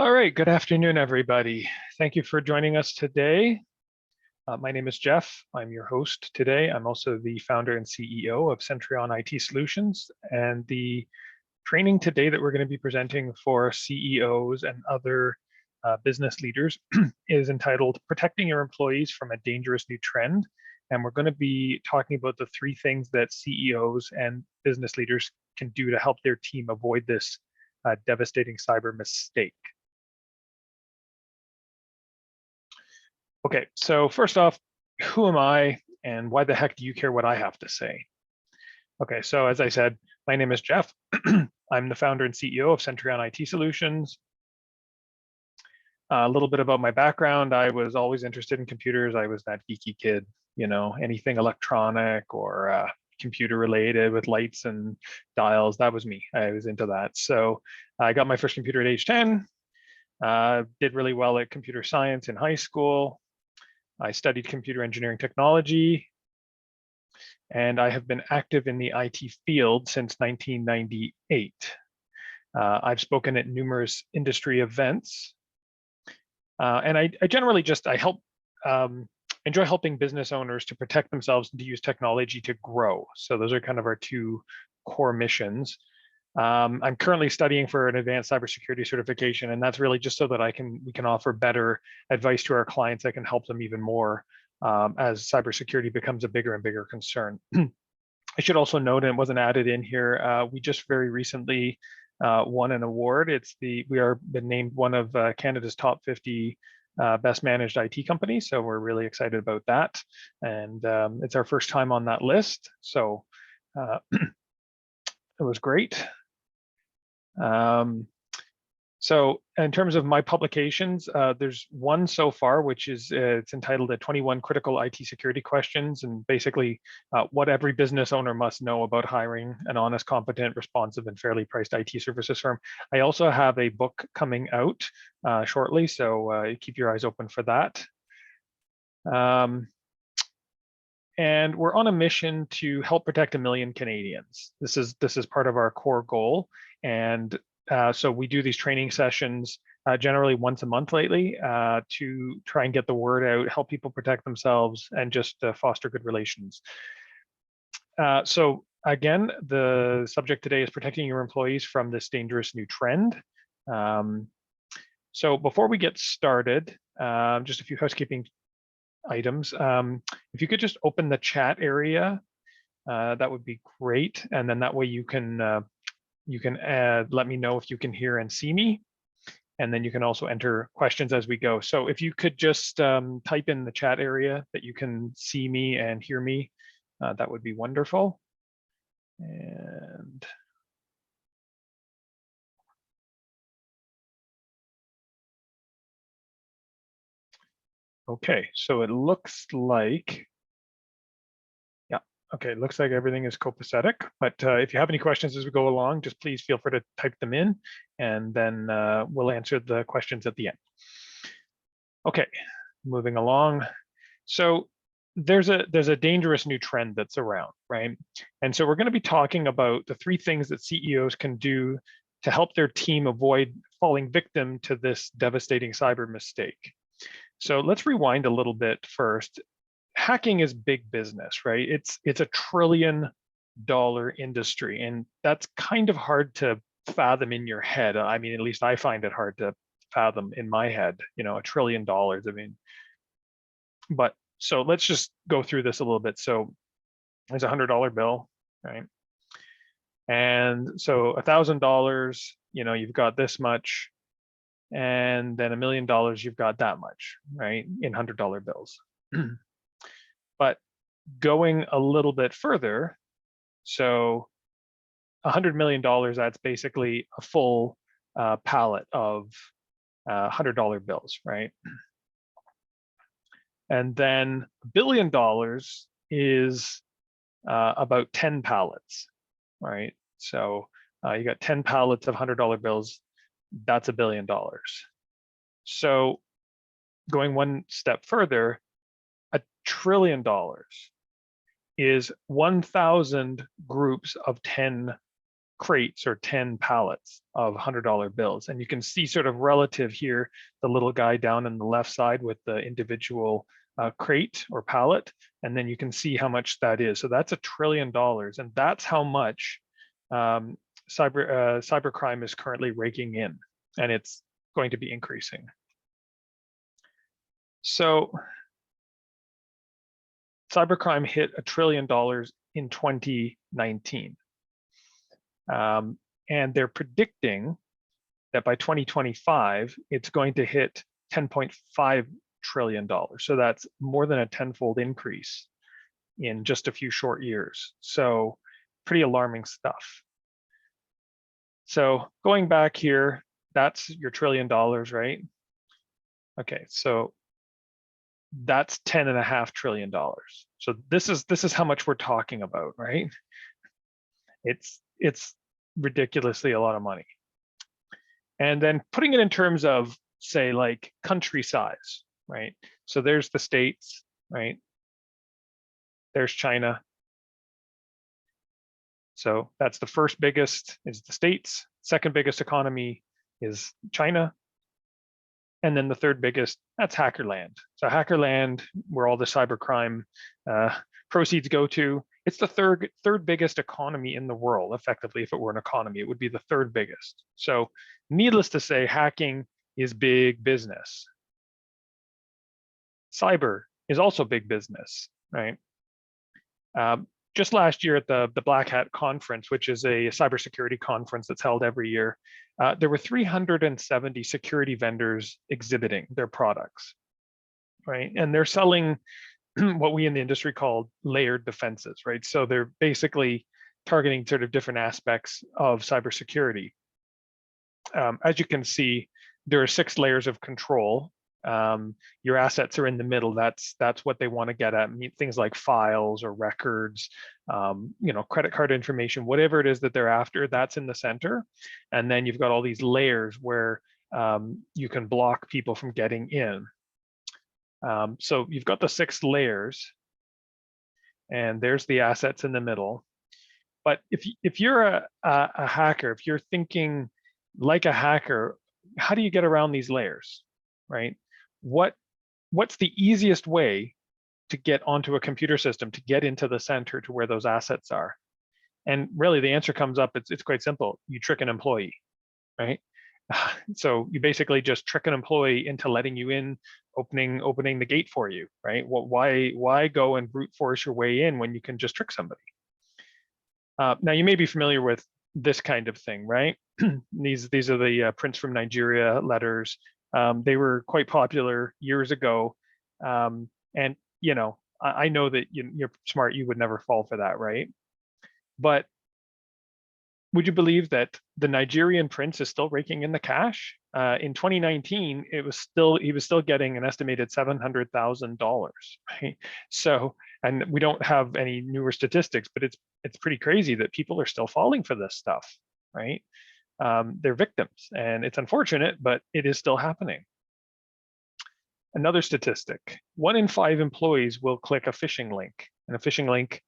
All right, good afternoon, everybody. Thank you for joining us today. My name is Jeff. I'm your host today. I'm also the founder and CEO of Centrion IT Solutions. And the training today that we're going to be presenting for CEOs and other business leaders is entitled Protecting Your Employees from a Dangerous New Trend. And we're going to be talking about the three things that CEOs and business leaders can do to help their team avoid this devastating cyber mistake. Okay, so first off, who am I and why the heck do you care what I have to say? Okay, so as I said, my name is Jeff. I'm the founder and CEO of Centrion IT Solutions. A little bit about my background. I was always interested in computers. I was that geeky kid, anything electronic or computer related with lights and dials. That was me. I was into that. So I got my first computer at age 10, did really well at computer science in high school. I studied computer engineering technology, and I have been active in the IT field since 1998. I've spoken at numerous industry events, and I generally enjoy helping business owners to protect themselves and to use technology to grow. So those are kind of our two core missions. I'm currently studying for an advanced cybersecurity certification, and that's really just so that we can offer better advice to our clients that can help them even more as cybersecurity becomes a bigger and bigger concern. I should also note, and it wasn't added in here, we just very recently won an award. We are been named one of Canada's top 50 best managed IT companies, so we're really excited about that. And it's our first time on that list, so it was great. So in terms of my publications, there's one so far, which is it's entitled 21 Critical IT Security Questions, and basically what every business owner must know about hiring an honest, competent, responsive, and fairly priced IT services firm. I also have a book coming out shortly, so keep your eyes open for that. And we're on a mission to help protect 1 million Canadians. This is part of our core goal. And so we do these training sessions generally once a month lately to try and get the word out, help people protect themselves, and just foster good relations. So again, the subject today is protecting your employees from this dangerous new trend. So before we get started, just a few housekeeping items. If you could just open the chat area, that would be great. And then that way you can let me know if you can hear and see me. And then you can also enter questions as we go. So if you could just type in the chat area that you can see me and hear me, that would be wonderful. And okay, so it looks like, okay, it looks like everything is copacetic, but if you have any questions as we go along, just please feel free to type them in, and then we'll answer the questions at the end. Okay, moving along. So there's a dangerous new trend that's around, right? And so we're going to be talking about the three things that CEOs can do to help their team avoid falling victim to this devastating cyber mistake. So let's rewind a little bit first. Hacking is big business, right? It's a $1 trillion industry, and that's kind of hard to fathom in your head. I mean, at least I find it hard to fathom in my head, $1 trillion. I mean, but so let's just go through this a little bit. So there's a $100 bill, right? And so $1,000, you've got this much, and then $1 million, you've got that much, right? In $100 bills. But going a little bit further, so $100 million, that's basically a full pallet of $100 bills, right? And then $1 billion is about 10 pallets, right? So you got 10 pallets of $100 bills, that's $1 billion. So going one step further, $1 trillion is 1,000 groups of 10 crates or 10 pallets of $100 bills. And you can see sort of relative here, the little guy down on the left side with the individual crate or pallet, and then you can see how much that is. So that's $1 trillion, and that's how much cybercrime is currently raking in, and it's going to be increasing. So cybercrime hit $1 trillion in 2019. And they're predicting that by 2025, it's going to hit $10.5 trillion. So that's more than a tenfold increase in just a few short years. So pretty alarming stuff. So going back here, that's your $1 trillion, right? Okay, so that's $10.5 trillion. So this is how much we're talking about, right? It's ridiculously a lot of money. And then putting it in terms of, say, like country size, right? So there's the States, right? There's China. So that's the first biggest is the States. Second biggest economy is China. And then the third biggest, that's Hackerland. So Hackerland, where all the cybercrime proceeds go to, it's the third biggest economy in the world. Effectively, if it were an economy, it would be the third biggest. So needless to say, hacking is big business. Cyber is also big business, right? Just last year at the Black Hat Conference, which is a cybersecurity conference that's held every year, there were 370 security vendors exhibiting their products, right? And they're selling what we in the industry call layered defenses, right? So they're basically targeting sort of different aspects of cybersecurity. As you can see, there are 6 layers of control. Your assets are in the middle. That's what they want to get at. Things like files or records, credit card information, whatever it is that they're after, that's in the center. And then you've got all these layers where you can block people from getting in. So you've got the 6 layers, and there's the assets in the middle. But if you're a hacker, if you're thinking like a hacker, how do you get around these layers, right? What's the easiest way to get onto a computer system, to get into the center to where those assets are? And really the answer comes up, it's quite simple. You trick an employee, right? So you basically just trick an employee into letting you in, opening the gate for you, right? Why go and brute force your way in when you can just trick somebody? Now you may be familiar with this kind of thing, right? These are the Prince from Nigeria letters. They were quite popular years ago, and I know that you're smart. You would never fall for that, right? But would you believe that the Nigerian prince is still raking in the cash? In 2019, he was still getting an estimated $700,000, right? So, and we don't have any newer statistics, but it's pretty crazy that people are still falling for this stuff, right? They're victims, and it's unfortunate, but it is still happening. Another statistic: 1 in 5 employees will click a phishing link, and a phishing link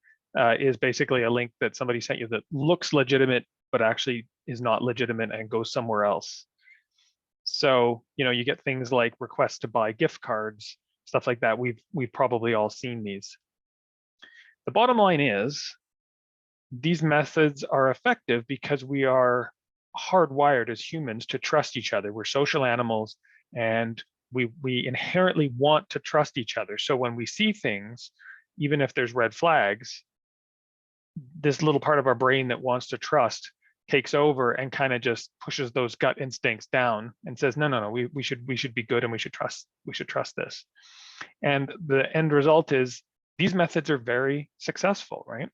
is basically a link that somebody sent you that looks legitimate, but actually is not legitimate and goes somewhere else. So, you get things like requests to buy gift cards, stuff like that. We've probably all seen these. The bottom line is, these methods are effective because we are hardwired as humans to trust each other. We're social animals, and we inherently want to trust each other. So when we see things, even if there's red flags, this little part of our brain that wants to trust takes over and kind of just pushes those gut instincts down and says, no, we should be good, and we should trust this. And the end result is these methods are very successful, right?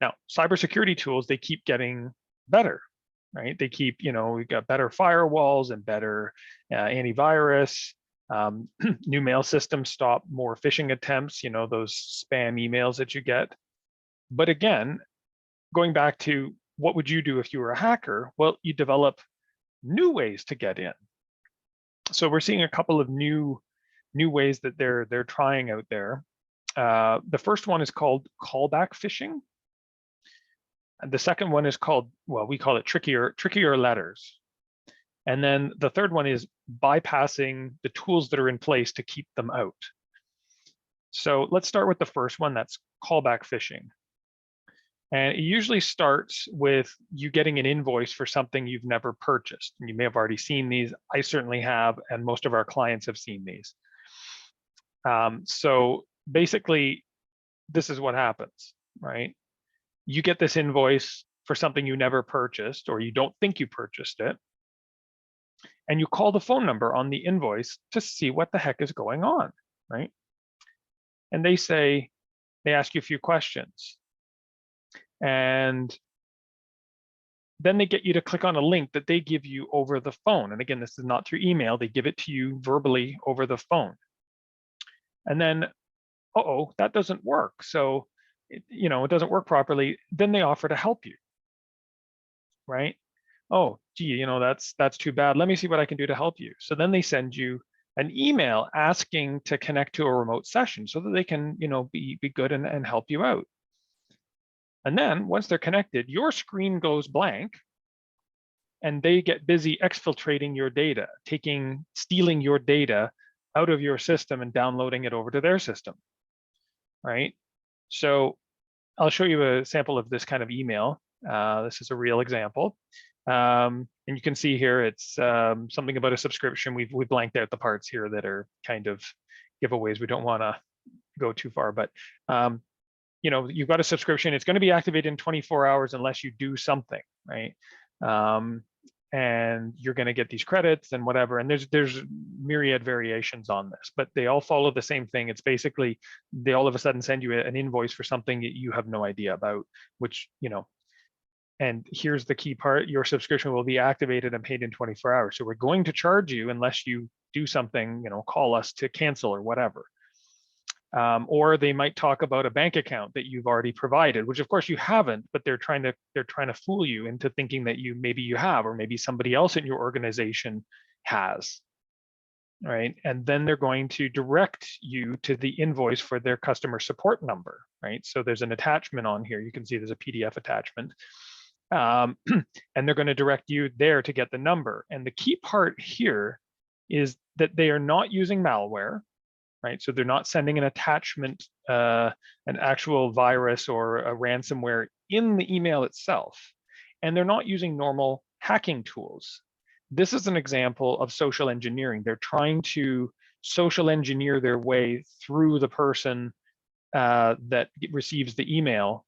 Now, cybersecurity tools, they keep getting better, right? They keep, we've got better firewalls and better antivirus. New mail systems stop more phishing attempts, those spam emails that you get. But again, going back to what would you do if you were a hacker? Well, you develop new ways to get in. So we're seeing a couple of new ways that they're trying out there. The first one is called callback phishing. And the second one is called, well, we call it trickier letters. And then the third one is bypassing the tools that are in place to keep them out. So let's start with the first one, that's callback phishing. And it usually starts with you getting an invoice for something you've never purchased. And you may have already seen these. I certainly have, and most of our clients have seen these. So basically, this is what happens, right? You get this invoice for something you never purchased, or you don't think you purchased it, and you call the phone number on the invoice to see what the heck is going on, right? And they ask you a few questions. And then they get you to click on a link that they give you over the phone. And again, this is not through email. They give it to you verbally over the phone. And then, that doesn't work. So, it doesn't work properly. Then they offer to help you, right? Oh, gee, that's too bad. Let me see what I can do to help you. So then they send you an email asking to connect to a remote session so that they can, be good and help you out. And then once they're connected, your screen goes blank and they get busy exfiltrating your data, stealing your data out of your system and downloading it over to their system, right? So I'll show you a sample of this kind of email. This is a real example. And you can see here, it's something about a subscription. We've blanked out the parts here that are kind of giveaways. We don't want to go too far, but you've got a subscription. It's going to be activated in 24 hours unless you do something, right? And you're going to get these credits and whatever. And there's myriad variations on this, but they all follow the same thing. It's basically they all of a sudden send you an invoice for something that you have no idea about, which and here's the key part: your subscription will be activated and paid in 24 hours. So we're going to charge you unless you do something, call us to cancel or whatever. Or they might talk about a bank account that you've already provided, which of course you haven't, but they're trying to fool you into thinking that maybe you have, or maybe somebody else in your organization has, right? And then they're going to direct you to the invoice for their customer support number, right? So there's an attachment on here. You can see there's a PDF attachment. And they're going to direct you there to get the number. And the key part here is that they are not using malware, right? So they're not sending an attachment, an actual virus or a ransomware in the email itself. And they're not using normal hacking tools. This is an example of social engineering. They're trying to social engineer their way through the person that receives the email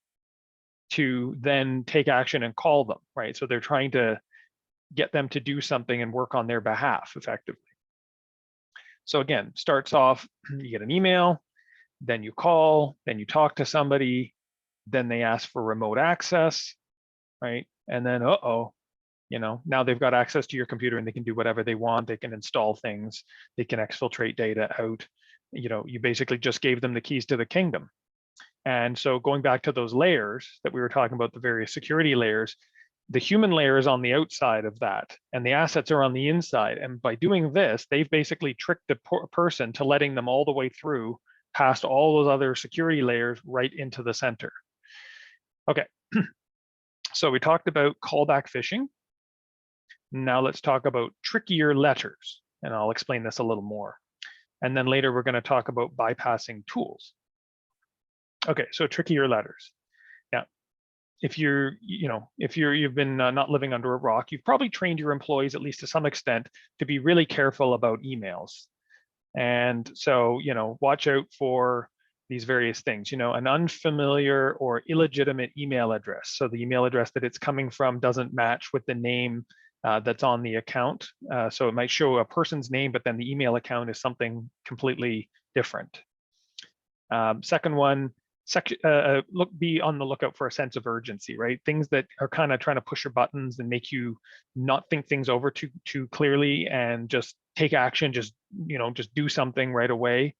to then take action and call them, right? So they're trying to get them to do something and work on their behalf effectively. So again, starts off, you get an email, then you call, then you talk to somebody, then they ask for remote access, right? And then, now they've got access to your computer and they can do whatever they want. They can install things, they can exfiltrate data out. You basically just gave them the keys to the kingdom. And so going back to those layers that we were talking about, the various security layers, the human layer is on the outside of that and the assets are on the inside. And by doing this, they've basically tricked the person to letting them all the way through past all those other security layers right into the center. Okay, so we talked about callback phishing. Now let's talk about trickier letters, and I'll explain this a little more. And then later we're going to talk about bypassing tools. Okay, so trickier letters. Now, if you've been not living under a rock, you've probably trained your employees, at least to some extent, to be really careful about emails. And so, watch out for these various things, an unfamiliar or illegitimate email address. So the email address that it's coming from doesn't match with the name that's on the account. So it might show a person's name, but then the email account is something completely different. Second one, be on the lookout for a sense of urgency, right? Things that are kind of trying to push your buttons and make you not think things over too clearly and just take action, just do something right away.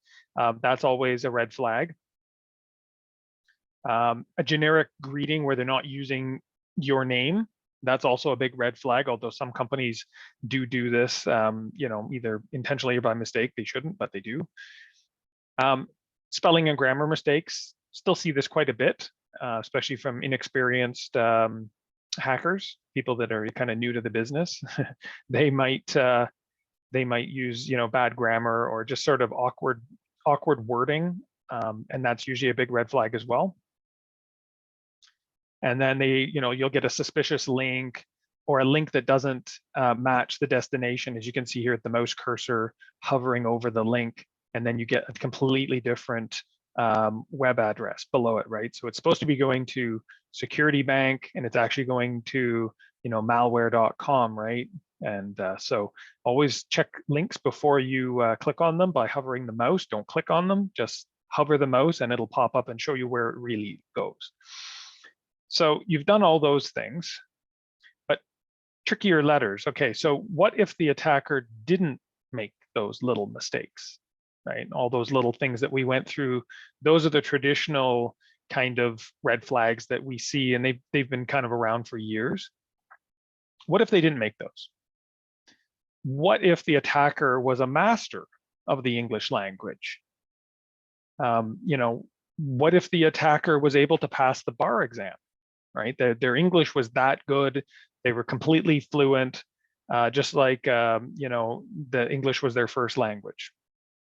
That's always a red flag. A generic greeting where they're not using your name, that's also a big red flag, although some companies do this, either intentionally or by mistake. They shouldn't, but they do. Spelling and grammar mistakes, still see this quite a bit. especially from inexperienced hackers, people that are kind of new to the business. They might use, bad grammar or just sort of awkward wording, and that's usually a big red flag as well. And then you'll get a suspicious link or a link that doesn't match the destination, as you can see here at the mouse cursor hovering over the link, and then you get a completely different web address below it, right? So it's supposed to be going to Security Bank, and it's actually going to malware.com, right? And so always check links before you click on them by hovering the mouse. Don't click on them, just hover the mouse and it'll pop up and show you where it really goes. So you've done all those things, but trickier letters. Okay, so what if the attacker didn't make those little mistakes, right? All those little things that we went through, those are the traditional kind of red flags that we see, and they've been kind of around for years. What if they didn't make those? What if the attacker was a master of the English language? What if the attacker was able to pass the bar exam, right? Their English was that good. They were completely fluent, just like, the English was their first language,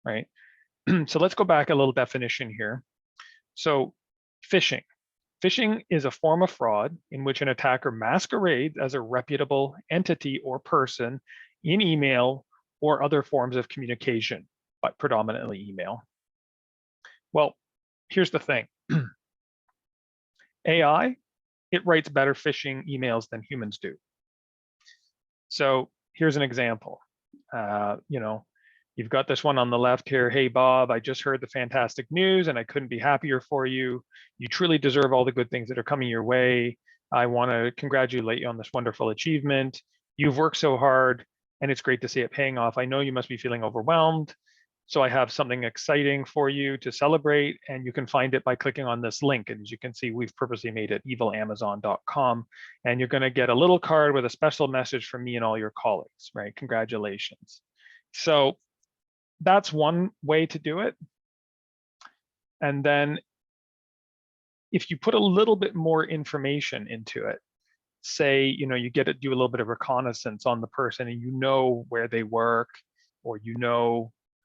right? So let's go back a little definition here. So phishing. Phishing is a form of fraud in which an attacker masquerades as a reputable entity or person in email or other forms of communication, but predominantly email. Well, here's the thing. AI, it writes better phishing emails than humans do. So here's an example. You've got this one on the left here. Hey, Bob, I just heard the fantastic news and I couldn't be happier for you. You truly deserve all the good things that are coming your way. I want to congratulate you on this wonderful achievement. You've worked so hard and it's great to see it paying off. I know you must be feeling overwhelmed. So I have something exciting for you to celebrate, and you can find it by clicking on this link. And as you can see, we've purposely made it evilamazon.com, and you're going to get a little card with a special message from me and all your colleagues, right? Congratulations. So that's one way to do it. And then if you put a little bit more information into it, say, you get to do a little bit of reconnaissance on the person and you know where they work, or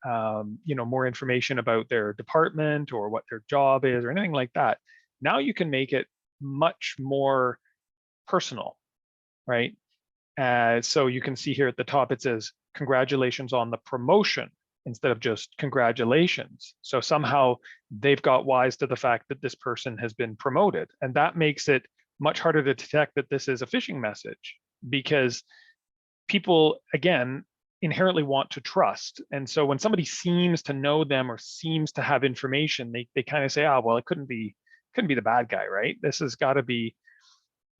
more information about their department or what their job is or anything like that. Now you can make it much more personal, right? So you can see here at the top, it says, congratulations on the promotion instead of just congratulations. So somehow they've got wise to the fact that this person has been promoted. And that makes it much harder to detect that this is a phishing message, because people, again, inherently want to trust. And so when somebody seems to know them or seems to have information, they kind of say, oh, well, it couldn't be the bad guy, right? This has got to be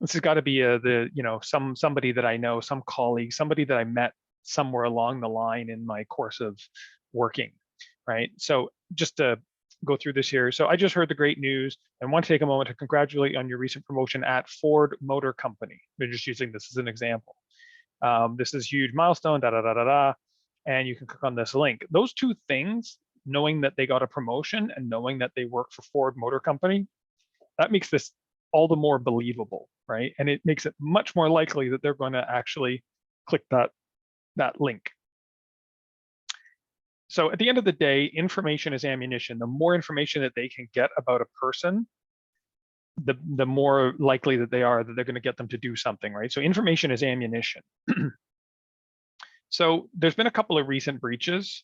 somebody that I know, some colleague, somebody that I met somewhere along the line in my course of working, right? So just to go through this here. So I just heard the great news and want to take a moment to congratulate you on your recent promotion at Ford Motor Company. We're just using this as an example. This is a huge milestone, and you can click on this link. Those two things, knowing that they got a promotion and knowing that they work for Ford Motor Company, that makes this all the more believable, right? And it makes it much more likely that they're going to actually click that link. So at the end of the day, information is ammunition. The more information that they can get about a person, the more likely that they are that they're going to get them to do something, right? So information is ammunition. So there's been a couple of recent breaches,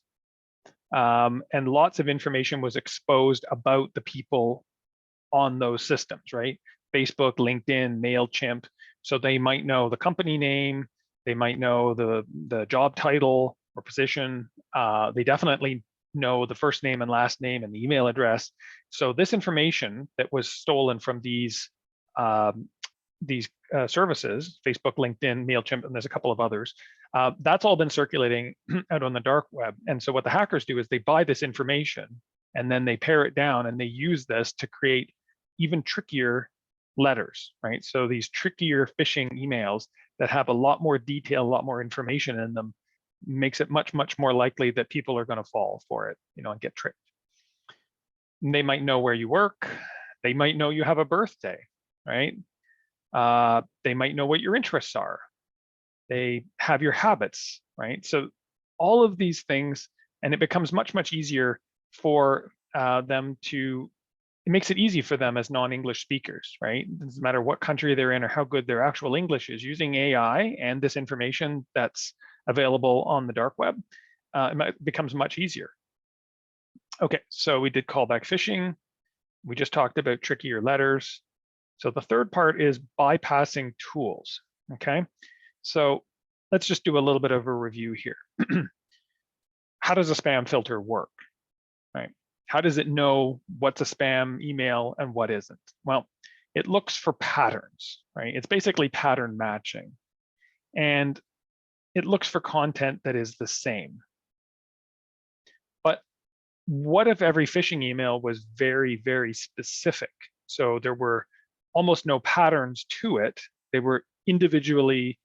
and lots of information was exposed about the people on those systems, right? Facebook, LinkedIn, MailChimp. So they might know the company name, they might know the job title or position. They definitely know the first name and last name and the email address. So this information that was stolen from these services, Facebook, LinkedIn, MailChimp, and there's a couple of others, that's all been circulating out on the dark web. And so what the hackers do is they buy this information and then they pare it down and they use this to create even trickier letters, right? So these trickier phishing emails that have a lot more detail, a lot more information in them, makes it much, much more likely that people are going to fall for it, and get tricked. And they might know where you work. They might know you have a birthday, right? They might know what your interests are. They have your habits, right? So all of these things, and it becomes much, much easier for them to, it makes it easy for them as non-English speakers, right? It doesn't matter what country they're in or how good their actual English is, using AI and this information that's available on the dark web, it becomes much easier. Okay, so we did callback phishing. We just talked about trickier letters. So the third part is bypassing tools, okay? So let's just do a little bit of a review here. How does a spam filter work, right? How does it know what's a spam email and what isn't? Well, it looks for patterns, right? It's basically pattern matching. And it looks for content that is the same. But what if every phishing email was very, very specific? So there were almost no patterns to it. They were individually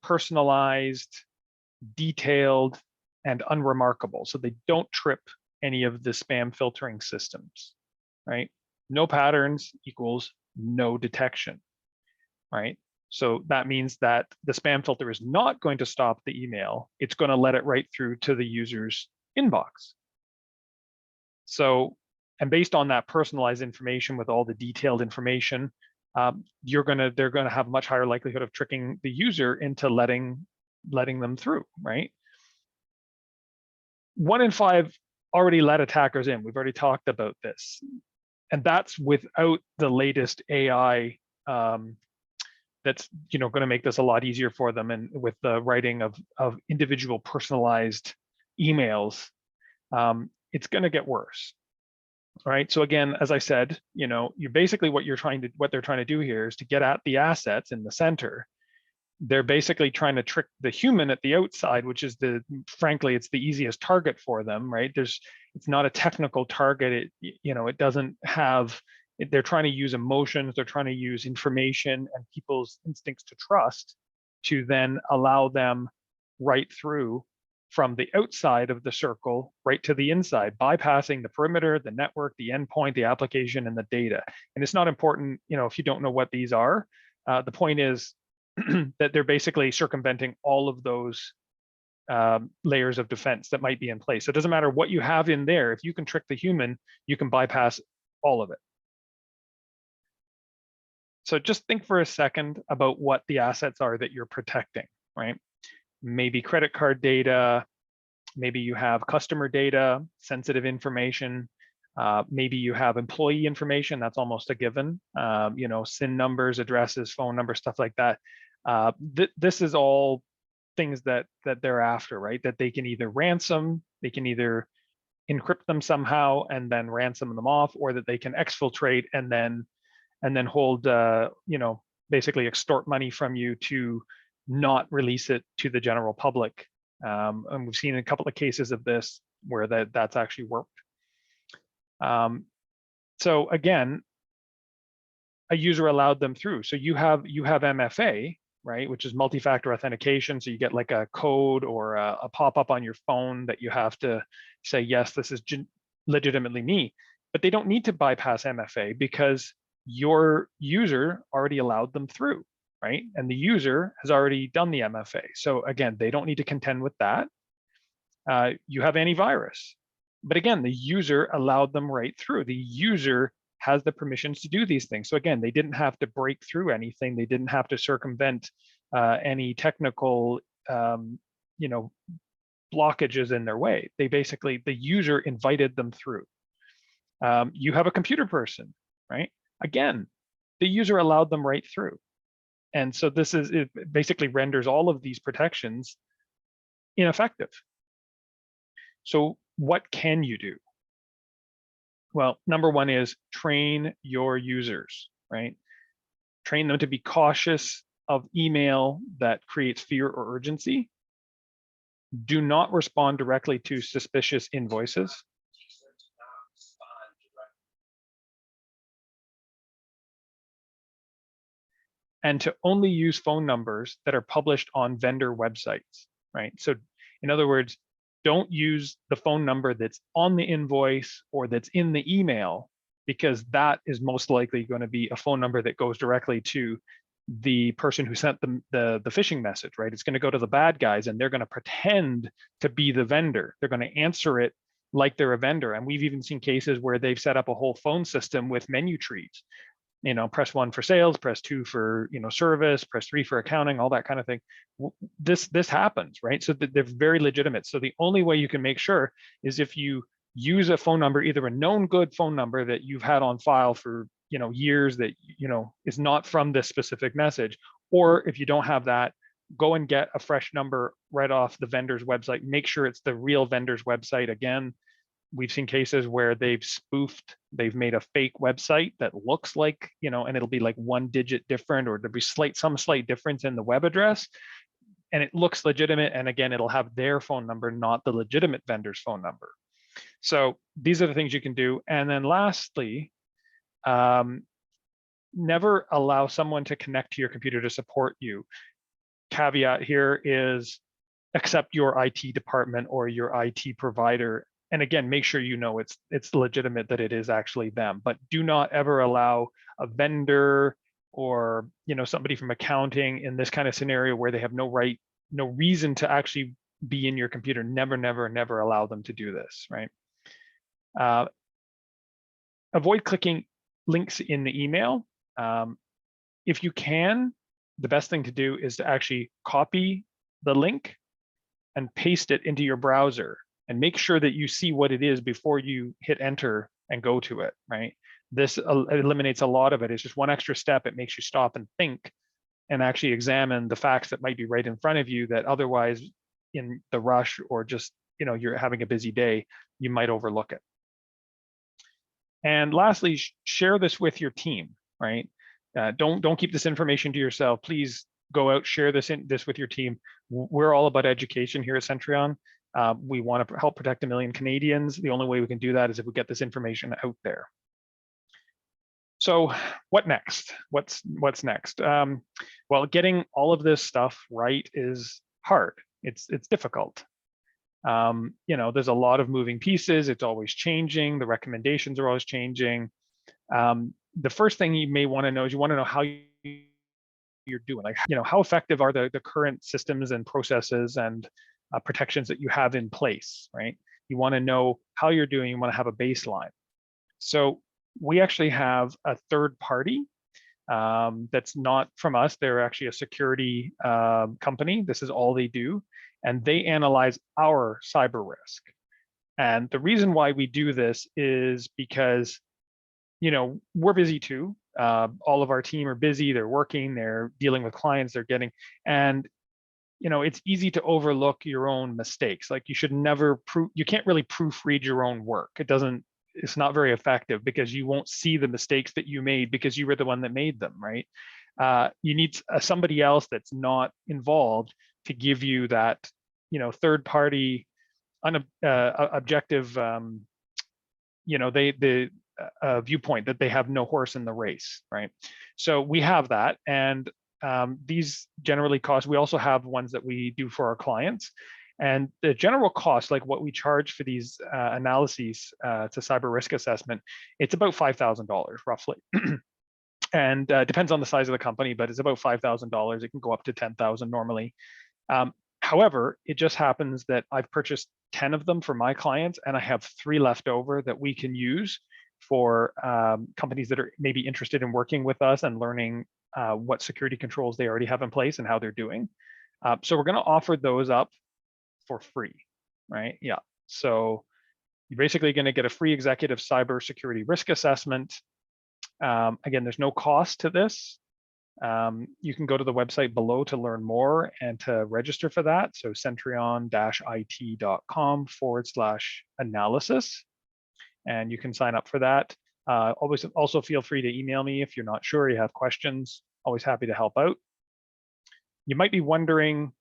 personalized, detailed, and unremarkable. So they don't trip any of the spam filtering systems, right? No patterns equals no detection, right? So that means that the spam filter is not going to stop the email. It's going to let it right through to the user's inbox. So, and based on that personalized information with all the detailed information, they're going to have much higher likelihood of tricking the user into letting them through, right? 1 in 5 already let attackers in. We've already talked about this, and that's without the latest AI that's going to make this a lot easier for them, and with the writing of individual personalized emails, it's going to get worse. Right. So again, as I said, you're basically what they're trying to do here is to get at the assets in the center. They're basically trying to trick the human at the outside, which is frankly, it's the easiest target for them, right? It's not a technical target. It doesn't have, they're trying to use emotions, they're trying to use information and people's instincts to trust to then allow them right through from the outside of the circle right to the inside, bypassing the perimeter, the network, the endpoint, the application, and the data. And it's not important, if you don't know what these are. The point is that they're basically circumventing all of those layers of defense that might be in place. So it doesn't matter what you have in there. If you can trick the human, you can bypass all of it. So just think for a second about what the assets are that you're protecting, right? Maybe credit card data, maybe you have customer data, sensitive information, maybe you have employee information, that's almost a given, SIN numbers, addresses, phone numbers, stuff like that. This is all things that they're after, right? That they can either ransom, they can either encrypt them somehow and then ransom them off, or that they can exfiltrate and then hold, basically extort money from you to not release it to the general public. And we've seen a couple of cases of this where that's actually worked. So again, a user allowed them through. So you have MFA, right, which is multi-factor authentication. So you get like a code or a pop-up on your phone that you have to say, yes, this is legitimately me. But they don't need to bypass MFA because your user already allowed them through, right? And the user has already done the MFA. So again, they don't need to contend with that. You have antivirus. But again, the user allowed them right through. The user has the permissions to do these things. So again, they didn't have to break through anything. They didn't have to circumvent any technical, blockages in their way. The user invited them through. You have a computer person, right? Again, the user allowed them right through. And so it basically renders all of these protections ineffective. So what can you do? Well, number one is train your users, right? Train them to be cautious of email that creates fear or urgency. Do not respond directly to suspicious invoices. And to only use phone numbers that are published on vendor websites, right? So in other words, don't use the phone number that's on the invoice or that's in the email because that is most likely going to be a phone number that goes directly to the person who sent the phishing message, right? It's going to go to the bad guys, and they're going to pretend to be the vendor. They're going to answer it like they're a vendor. And we've even seen cases where they've set up a whole phone system with menu trees. Press 1 for sales, press 2 for service, press 3 for accounting, all that kind of thing. This happens, right? So they're very legitimate. So the only way you can make sure is if you use a phone number, either a known good phone number that you've had on file for years that is not from this specific message, or if you don't have that, go and get a fresh number right off the vendor's website. Make sure it's the real vendor's website. Again, we've seen cases where they've they've made a fake website that looks like, and it'll be like 1 digit different, or there'll be some slight difference in the web address, and it looks legitimate. And again, it'll have their phone number, not the legitimate vendor's phone number. So these are the things you can do. And then lastly, never allow someone to connect to your computer to support you. Caveat here is accept your IT department or your IT provider. And again, make sure it's legitimate, that it is actually them. But do not ever allow a vendor or somebody from accounting in this kind of scenario where they have no reason to actually be in your computer. Never allow them to do this, right? Avoid clicking links in the email. If you can, the best thing to do is to actually copy the link and paste it into your browser, and make sure that you see what it is before you hit enter and go to it, right? This eliminates a lot of it. It's just one extra step. It makes you stop and think and actually examine the facts that might be right in front of you that otherwise, in the rush or just you're having a busy day, you might overlook it. And lastly, share this with your team, right? Don't keep this information to yourself. Please go out, share this with your team. We're all about education here at Centrion. We want to help protect 1 million Canadians. The only way we can do that is if we get this information out there. So what next? What's next? Well, getting all of this stuff right is hard. It's difficult. There's a lot of moving pieces. It's always changing. The recommendations are always changing. The first thing you may want to know is you want to know how you're doing. Like, how effective are the current systems and processes and protections that you have in place, right? You want to know how you're doing. You want to have a baseline. So we actually have a third party that's not from us. They're actually a security company. This is all they do. And they analyze our cyber risk. And the reason why we do this is because, we're busy too. All of our team are busy. They're working, they're dealing with clients, and it's easy to overlook your own mistakes. Like, you should never you can't really proofread your own work. It's not very effective, because you won't see the mistakes that you made because you were the one that made them, right? You need somebody else that's not involved to give you that, third party, objective, viewpoint that they have no horse in the race, right? So we have that, and these generally cost. We also have ones that we do for our clients, and the general cost, like what we charge for these analyses to cyber risk assessment, it's about $5,000 roughly. And depends on the size of the company, but it's about $5,000. It can go up to 10,000 normally. However, it just happens that I've purchased 10 of them for my clients, and I have 3 left over that we can use for companies that are maybe interested in working with us and learning what security controls they already have in place and how they're doing. So we're going to offer those up for free, right? Yeah. So you're basically going to get a free executive cybersecurity risk assessment. Again, there's no cost to this. You can go to the website below to learn more and to register for that. So centrion-it.com/analysis. And you can sign up for that. Always also feel free to email me if you're not sure, you have questions. Always happy to help out. You might be wondering,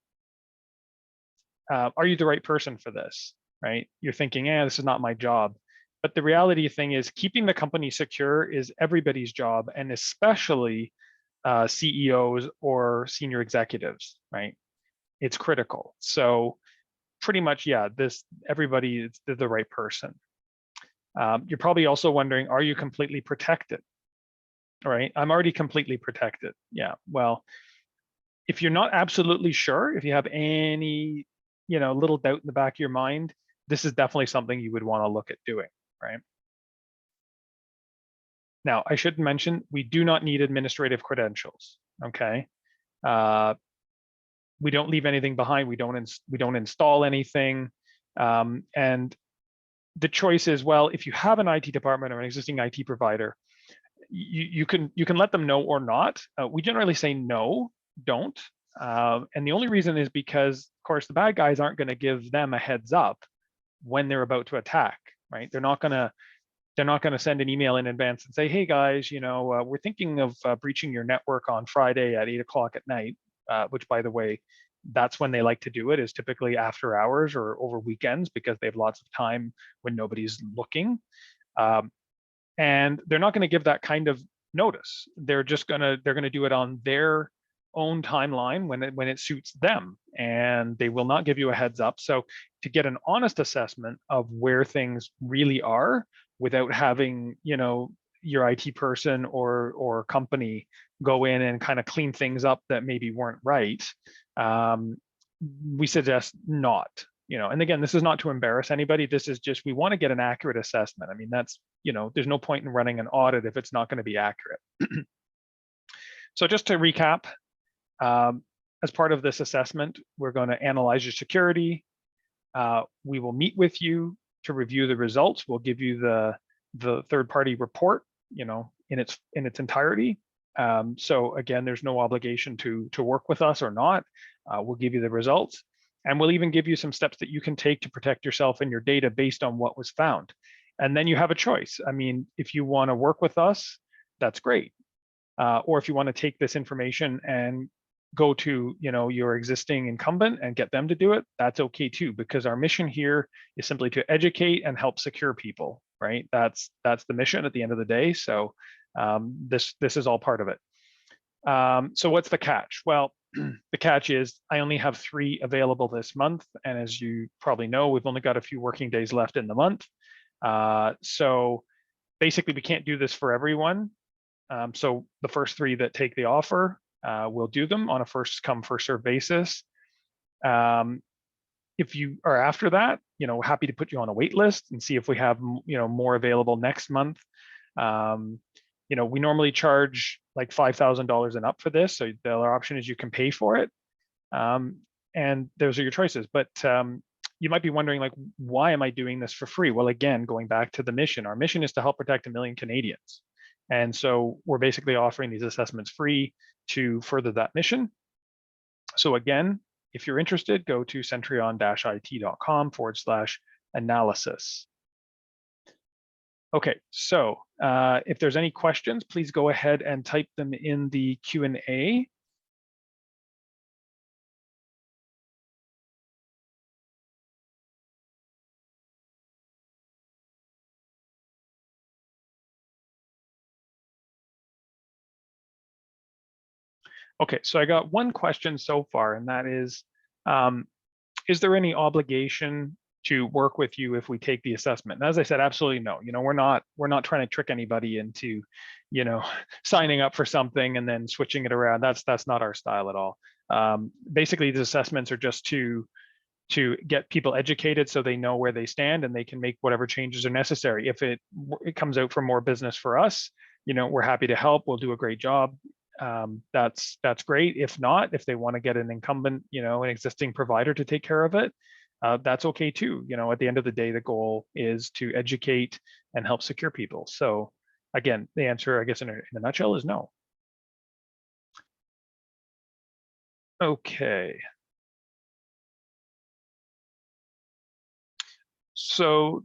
are you the right person for this, right? You're thinking, this is not my job. But the reality thing is, keeping the company secure is everybody's job, and especially CEOs or senior executives, right? It's critical. So pretty much, yeah, everybody is the right person. You're probably also wondering, are you completely protected? All right, I'm already completely protected. Yeah, well, if you're not absolutely sure, if you have any, little doubt in the back of your mind, this is definitely something you would want to look at doing, right? Now, I should mention, we do not need administrative credentials, okay? Uh, we don't leave anything behind. We don't install anything. And the choice is, well, if you have an IT department or an existing IT provider, you can let them know or not. We generally say no, don't. And the only reason is because, of course, the bad guys aren't going to give them a heads up when they're about to attack, right? They're not going to send an email in advance and say, hey guys, we're thinking of breaching your network on Friday at 8 o'clock at night, which, by the way, that's when they like to do it, is typically after hours or over weekends, because they have lots of time when nobody's looking. And they're not going to give that kind of notice. They're going to do it on their own timeline when it suits them, and they will not give you a heads up. So to get an honest assessment of where things really are, without having your IT person or company go in and kind of clean things up that maybe weren't right, we suggest not. And again, this is not to embarrass anybody. This is just, we want to get an accurate assessment. I mean, that's, there's no point in running an audit if it's not going to be accurate. So just to recap, as part of this assessment, we're going to analyze your security. We will meet with you to review the results. We'll give you the third-party report, in its entirety. So again, there's no obligation to work with us or not. We'll give you the results, and we'll even give you some steps that you can take to protect yourself and your data based on what was found. And then you have a choice. I mean, if you want to work with us, that's great. Or if you want to take this information and go to your existing incumbent and get them to do it, that's okay too, because our mission here is simply to educate and help secure people, right? That's the mission at the end of the day. So this is all part of it. So what's the catch? Well, the catch is I only have 3 available this month, and as you probably know, we've only got a few working days left in the month. So basically, we can't do this for everyone. So the first 3 that take the offer, we'll do them on a first come, first serve basis. If you are after that, happy to put you on a wait list and see if we have, more available next month. We normally charge like $5,000 and up for this. So the other option is you can pay for it. And those are your choices. But you might be wondering, like, why am I doing this for free? Well, again, going back to the mission, our mission is to help protect 1 million Canadians. And so we're basically offering these assessments free to further that mission. So again, if you're interested, go to centrion-it.com/analysis. Okay, so if there's any questions, please go ahead and type them in the Q&A. Okay, so I got one question so far, and that is there any obligation to work with you if we take the assessment? And as I said, absolutely no. We're not trying to trick anybody into, signing up for something and then switching it around. That's not our style at all. Basically, these assessments are just to get people educated so they know where they stand and they can make whatever changes are necessary. If it comes out for more business for us, we're happy to help. We'll do a great job. That's great. If not, if they want to get an incumbent, an existing provider to take care of it, that's okay too. At the end of the day, the goal is to educate and help secure people. So again, the answer, I guess, in a nutshell, is no. Okay. So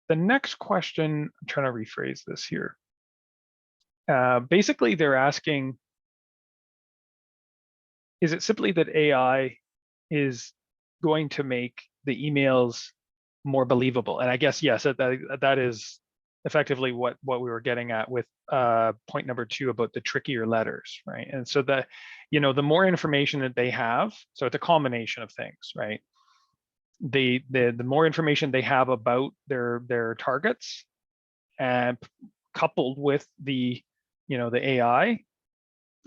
the next question, I'm trying to rephrase this here. Basically, they're asking, is it simply that AI is going to make the emails more believable? And I guess, yes, that is effectively what we were getting at with point number 2 about the trickier letters, right? And so the more information that they have, so it's a combination of things, right? The more information they have about their targets, and coupled with the, the AI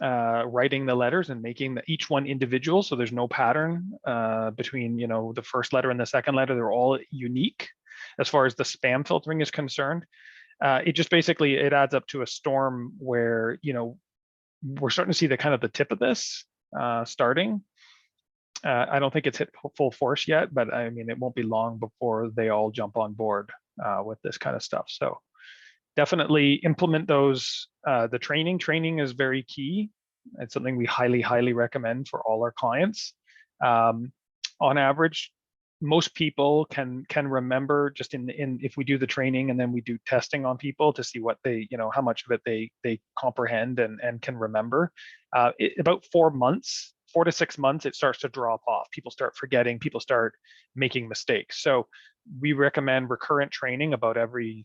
writing the letters and making each one individual, so there's no pattern between the first letter and the second letter. They're all unique as far as the spam filtering is concerned. It just basically it adds up to a storm where we're starting to see the kind of the tip of this starting. I don't think it's hit full force yet, but I mean, it won't be long before they all jump on board with this kind of stuff. So definitely implement those. The training is very key. It's something we highly recommend for all our clients. On average, most people can remember just in if we do the training and then we do testing on people to see what they, how much of it they comprehend and can remember. About 4 months, 4 to 6 months, it starts to drop off. People start forgetting, people start making mistakes. So we recommend recurrent training about every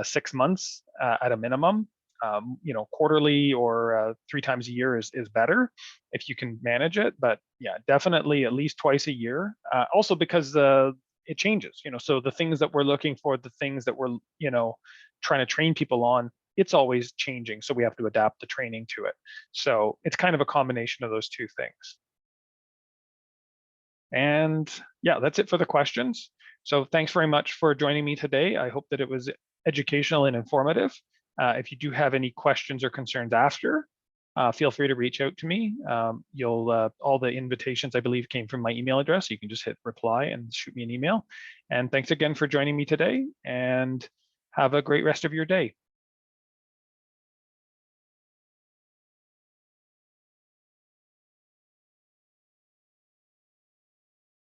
6 months at a minimum. Quarterly or 3 times a year is better if you can manage it. But yeah, definitely at least twice a year. Also because it changes, so the things that we're looking for, the things that we're, trying to train people on, it's always changing. So we have to adapt the training to it. So it's kind of a combination of those two things. And yeah, that's it for the questions. So thanks very much for joining me today. I hope that it was educational and informative. If you do have any questions or concerns after, feel free to reach out to me. All the invitations, I believe, came from my email address. You can just hit reply and shoot me an email. And thanks again for joining me today, and have a great rest of your day.